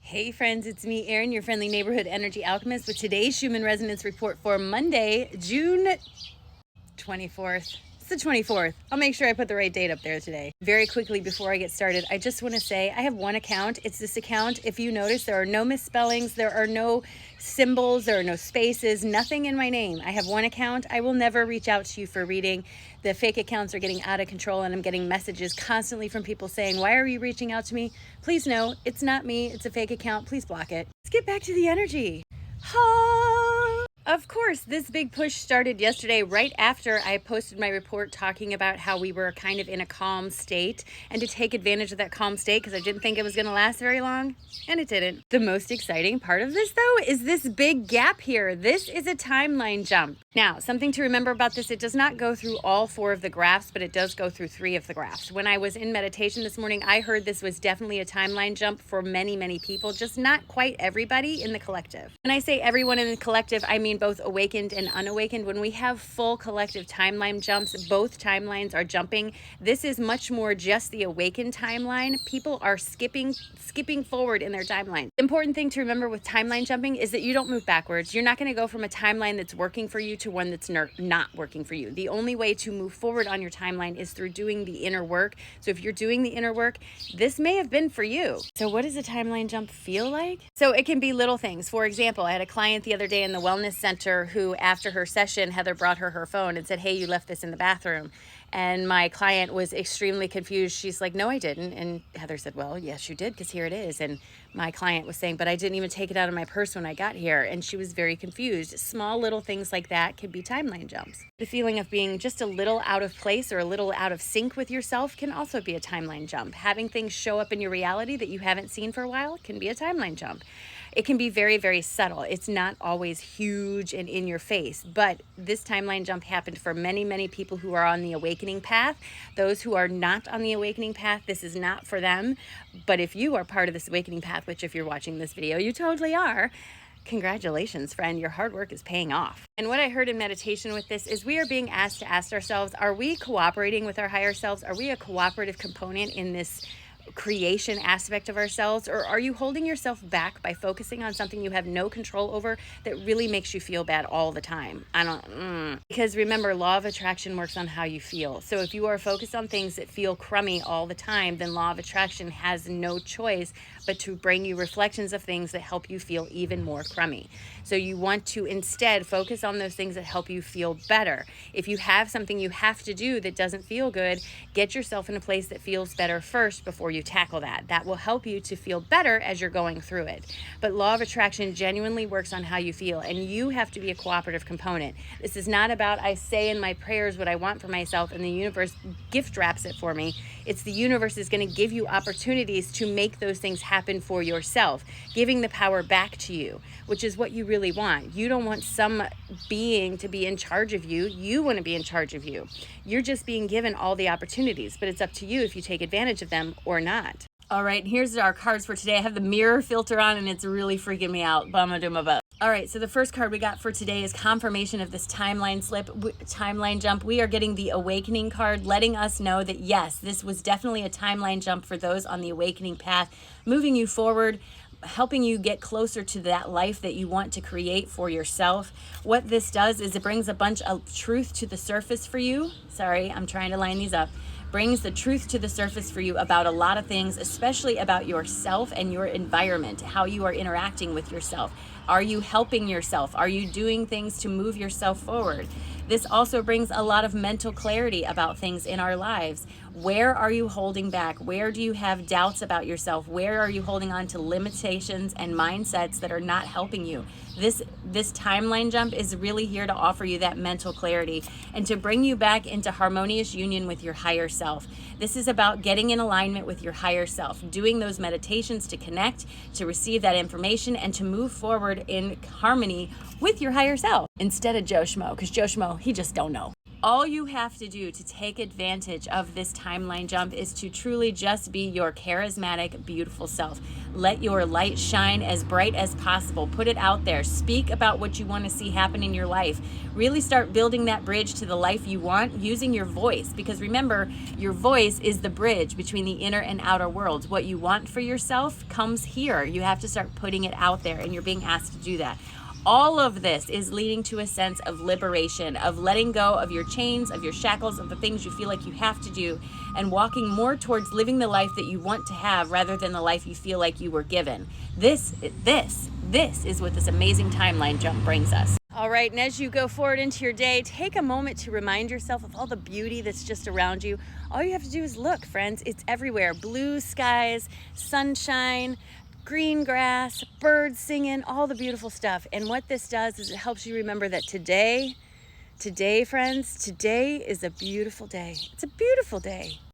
Hey friends, it's me, Erin, your friendly neighborhood energy alchemist with today's Schumann resonance report for Monday, June 24th. It's the 24th. I'll make sure I put the right date up there today. Very quickly before I get started, I just want to say I have one account. It's this account. If you notice, there are no misspellings, there are no symbols, there are no spaces, nothing in my name. I have one account. I will never reach out to you for reading. The fake accounts are getting out of control and I'm getting messages constantly from people saying, why are you reaching out to me? Please know, it's not me. It's a fake account. Please block it. Let's get back to the energy. Of course, this big push started yesterday right after I posted my report talking about how we were kind of in a calm state and to take advantage of that calm state because I didn't think it was going to last very long, and it didn't. The most exciting part of this, though, is this big gap here. This is a timeline jump. Now, something to remember about this, it does not go through all 4 of the graphs, but it does go through 3 of the graphs. When I was in meditation this morning, I heard this was definitely a timeline jump for many, many people, just not quite everybody in the collective. When I say everyone in the collective, I mean both awakened and unawakened. When we have full collective timeline jumps, both timelines are jumping. This is much more just the awakened timeline. People are skipping forward in their timeline. The important thing to remember with timeline jumping is that you don't move backwards. You're not going to go from a timeline that's working for you to one that's not working for you. The only way to move forward on your timeline is through doing the inner work. So if you're doing the inner work, this may have been for you. So what does a timeline jump feel like? So it can be little things. For example, I had a client the other day in the wellness center who, after her session, Heather brought her phone and said, hey, you left this in the bathroom. And my client was extremely confused. She's like, no, I didn't. And Heather said, well, yes, you did, because here it is. And my client was saying, but I didn't even take it out of my purse when I got here. And she was very confused. Small little things like that can be timeline jumps. The feeling of being just a little out of place or a little out of sync with yourself can also be a timeline jump. Having things show up in your reality that you haven't seen for a while can be a timeline jump. It can be very, very subtle. It's not always huge and in your face, but this timeline jump happened for many, many people who are on the awakening path. Those who are not on the awakening path, this is not for them. But if you are part of this awakening path, which if you're watching this video, you totally are, congratulations, friend, your hard work is paying off. And what I heard in meditation with this is we are being asked to ask ourselves, are we cooperating with our higher selves? Are we a cooperative component in this creation aspect of ourselves, or are you holding yourself back by focusing on something you have no control over that really makes you feel bad all the time? Because remember, law of attraction works on how you feel. So if you are focused on things that feel crummy all the time, then law of attraction has no choice but to bring you reflections of things that help you feel even more crummy. So you want to instead focus on those things that help you feel better. If you have something you have to do that doesn't feel good, get yourself in a place that feels better first before you tackle that. That will help you to feel better as you're going through it. But law of attraction genuinely works on how you feel, and you have to be a cooperative component. This is not about I say in my prayers what I want for myself and the universe gift wraps it for me. It's the universe is going to give you opportunities to make those things happen for yourself, giving the power back to you, which is what you really want. You don't want some being to be in charge of you. You want to be in charge of you. You're just being given all the opportunities, but it's up to you if you take advantage of them or not. All right, here's our cards for today. I have the mirror filter on and it's really freaking me out, but I'm gonna do my best. All right, so the first card we got for today is confirmation of this timeline jump. We are getting the awakening card, letting us know that yes, this was definitely a timeline jump for those on the awakening path, moving you forward, helping you get closer to that life that you want to create for yourself. What this does is it brings a bunch of truth to the surface for you. Sorry, I'm trying to line these up. Brings the truth to the surface for you about a lot of things, especially about yourself and your environment, how you are interacting with yourself. Are you helping yourself? Are you doing things to move yourself forward? This also brings a lot of mental clarity about things in our lives. Where are you holding back? Where do you have doubts about yourself? Where are you holding on to limitations and mindsets that are not helping you? This timeline jump is really here to offer you that mental clarity and to bring you back into harmonious union with your higher self. This is about getting in alignment with your higher self, doing those meditations to connect, to receive that information, and to move forward in harmony with your higher self instead of Joe Schmo, because Joe Schmo, he just don't know. All you have to do to take advantage of this timeline jump is to truly just be your charismatic, beautiful self. Let your light shine as bright as possible. Put it out there. Speak about what you want to see happen in your life. Really start building that bridge to the life you want using your voice. Because remember, your voice is the bridge between the inner and outer worlds. What you want for yourself comes here. You have to start putting it out there, and you're being asked to do that. All of this is leading to a sense of liberation, of letting go of your chains, of your shackles, of the things you feel like you have to do, and walking more towards living the life that you want to have rather than the life you feel like you were given. This is what this amazing timeline jump brings us. All right, and as you go forward into your day, take a moment to remind yourself of all the beauty that's just around you. All you have to do is look, friends. It's everywhere. Blue skies, sunshine, green grass, birds singing, all the beautiful stuff. And what this does is it helps you remember that today, friends, today is a beautiful day. It's a beautiful day.